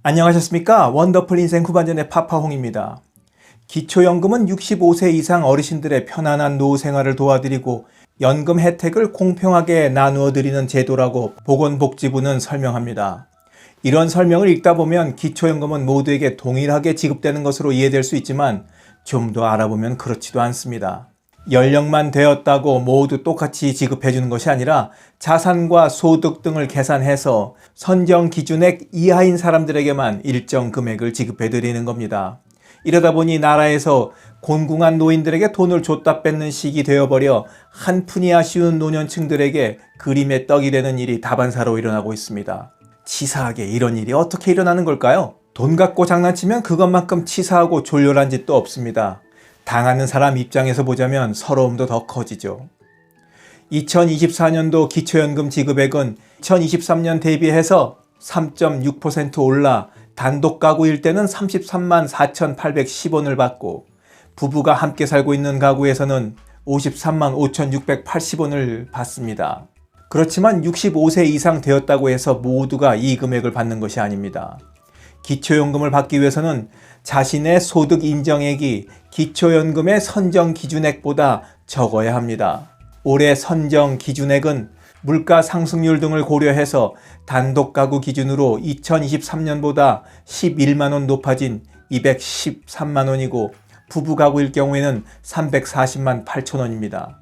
안녕하셨습니까? 원더풀 인생 후반전의 파파홍입니다. 기초연금은 65세 이상 어르신들의 편안한 노후 생활을 도와드리고 연금 혜택을 공평하게 나누어 드리는 제도라고 보건복지부는 설명합니다. 이런 설명을 읽다 보면 기초연금은 모두에게 동일하게 지급되는 것으로 이해될 수 있지만 좀 더 알아보면 그렇지도 않습니다. 연령만 되었다고 모두 똑같이 지급해 주는 것이 아니라 자산과 소득 등을 계산해서 선정 기준액 이하인 사람들에게만 일정 금액을 지급해 드리는 겁니다. 이러다 보니 나라에서 곤궁한 노인들에게 돈을 줬다 뺏는 식이 되어버려 한푼이 아쉬운 노년층들에게 그림의 떡이 되는 일이 다반사로 일어나고 있습니다. 치사하게 이런 일이 어떻게 일어나는 걸까요? 돈 갖고 장난치면 그것만큼 치사하고 졸렬한 짓도 없습니다. 당하는 사람 입장에서 보자면 서러움도 더 커지죠. 2024년도 기초연금 지급액은 2023년 대비해서 3.6% 올라 단독 가구일 때는 33만 4,810원을 받고 부부가 함께 살고 있는 가구에서는 53만 5,680원을 받습니다. 그렇지만 65세 이상 되었다고 해서 모두가 이 금액을 받는 것이 아닙니다. 기초연금을 받기 위해서는 자신의 소득 인정액이 기초연금의 선정 기준액보다 적어야 합니다. 올해 선정 기준액은 물가 상승률 등을 고려해서 단독 가구 기준으로 2023년보다 11만 원 높아진 213만 원이고 부부 가구일 경우에는 340만 8천 원입니다.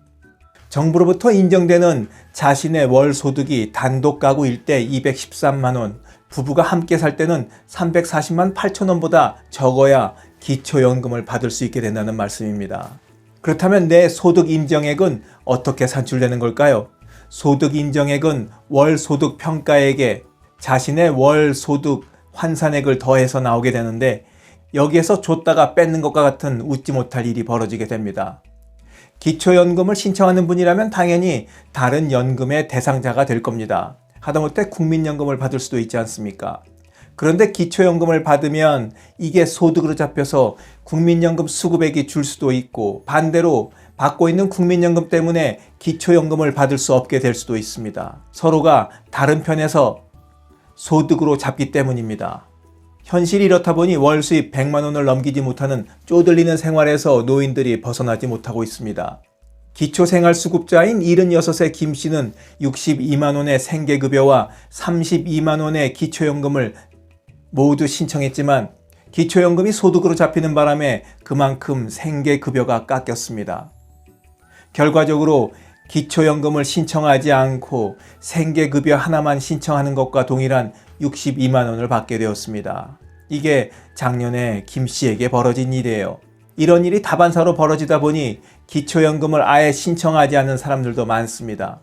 정부로부터 인정되는 자신의 월 소득이 단독 가구일 때 213만 원, 부부가 함께 살 때는 340만 8천 원보다 적어야 기초연금을 받을 수 있게 된다는 말씀입니다. 그렇다면 내 소득 인정액은 어떻게 산출되는 걸까요? 소득 인정액은 월 소득 평가액에 자신의 월 소득 환산액을 더해서 나오게 되는데 여기에서 줬다가 뺏는 것과 같은 웃지 못할 일이 벌어지게 됩니다. 기초연금을 신청하는 분이라면 당연히 다른 연금의 대상자가 될 겁니다. 하다못해 국민연금을 받을 수도 있지 않습니까? 그런데 기초연금을 받으면 이게 소득으로 잡혀서 국민연금 수급액이 줄 수도 있고 반대로 받고 있는 국민연금 때문에 기초연금을 받을 수 없게 될 수도 있습니다. 서로가 다른 편에서 소득으로 잡기 때문입니다. 현실이 이렇다 보니 월 수입 100만 원을 넘기지 못하는 쪼들리는 생활에서 노인들이 벗어나지 못하고 있습니다. 기초생활수급자인 76세 김 씨는 62만 원의 생계급여와 32만 원의 기초연금을 모두 신청했지만 기초연금이 소득으로 잡히는 바람에 그만큼 생계급여가 깎였습니다. 결과적으로 기초연금을 신청하지 않고 생계급여 하나만 신청하는 것과 동일한 62만 원을 받게 되었습니다. 이게 작년에 김 씨에게 벌어진 일이에요. 이런 일이 다반사로 벌어지다 보니 기초연금을 아예 신청하지 않는 사람들도 많습니다.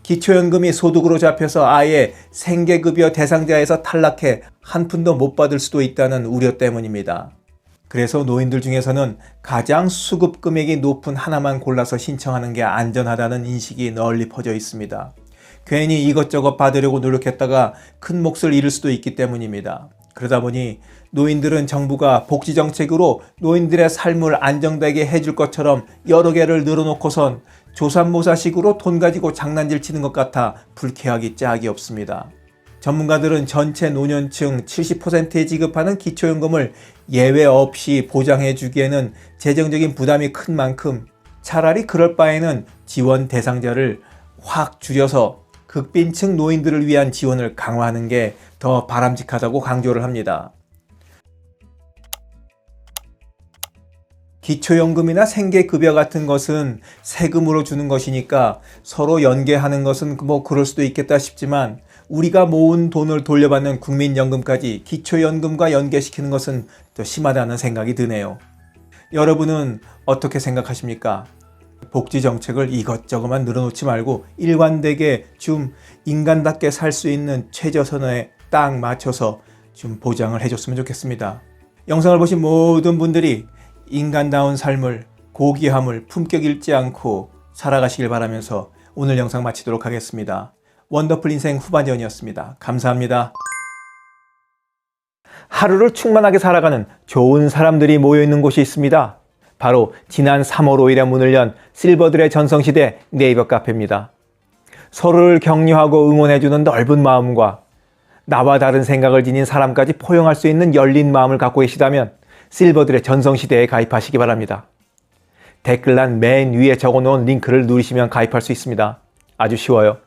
기초연금이 소득으로 잡혀서 아예 생계급여 대상자에서 탈락해 한 푼도 못 받을 수도 있다는 우려 때문입니다. 그래서 노인들 중에서는 가장 수급 금액이 높은 하나만 골라서 신청하는 게 안전하다는 인식이 널리 퍼져 있습니다. 괜히 이것저것 받으려고 노력했다가 큰 몫을 잃을 수도 있기 때문입니다. 그러다 보니 노인들은 정부가 복지정책으로 노인들의 삶을 안정되게 해줄 것처럼 여러 개를 늘어놓고선 조삼모사식으로 돈 가지고 장난질 치는 것 같아 불쾌하기 짝이 없습니다. 전문가들은 전체 노년층 70%에 지급하는 기초연금을 예외 없이 보장해 주기에는 재정적인 부담이 큰 만큼 차라리 그럴 바에는 지원 대상자를 확 줄여서 극빈층 노인들을 위한 지원을 강화하는 게 더 바람직하다고 강조를 합니다. 기초연금이나 생계급여 같은 것은 세금으로 주는 것이니까 서로 연계하는 것은 그럴 수도 있겠다 싶지만 우리가 모은 돈을 돌려받는 국민연금까지 기초연금과 연계시키는 것은 더 심하다는 생각이 드네요. 여러분은 어떻게 생각하십니까? 복지정책을 이것저것만 늘어놓지 말고 일관되게 좀 인간답게 살 수 있는 최저선에 딱 맞춰서 좀 보장을 해줬으면 좋겠습니다. 영상을 보신 모든 분들이 인간다운 삶을, 고귀함을 품격 잃지 않고 살아가시길 바라면서 오늘 영상 마치도록 하겠습니다. 원더풀 인생 후반전이었습니다. 감사합니다. 하루를 충만하게 살아가는 좋은 사람들이 모여있는 곳이 있습니다. 바로 지난 3월 5일에 문을 연 실버들의 전성시대 네이버 카페입니다. 서로를 격려하고 응원해주는 넓은 마음과 나와 다른 생각을 지닌 사람까지 포용할 수 있는 열린 마음을 갖고 계시다면 실버들의 전성시대에 가입하시기 바랍니다. 댓글란 맨 위에 적어놓은 링크를 누르시면 가입할 수 있습니다. 아주 쉬워요.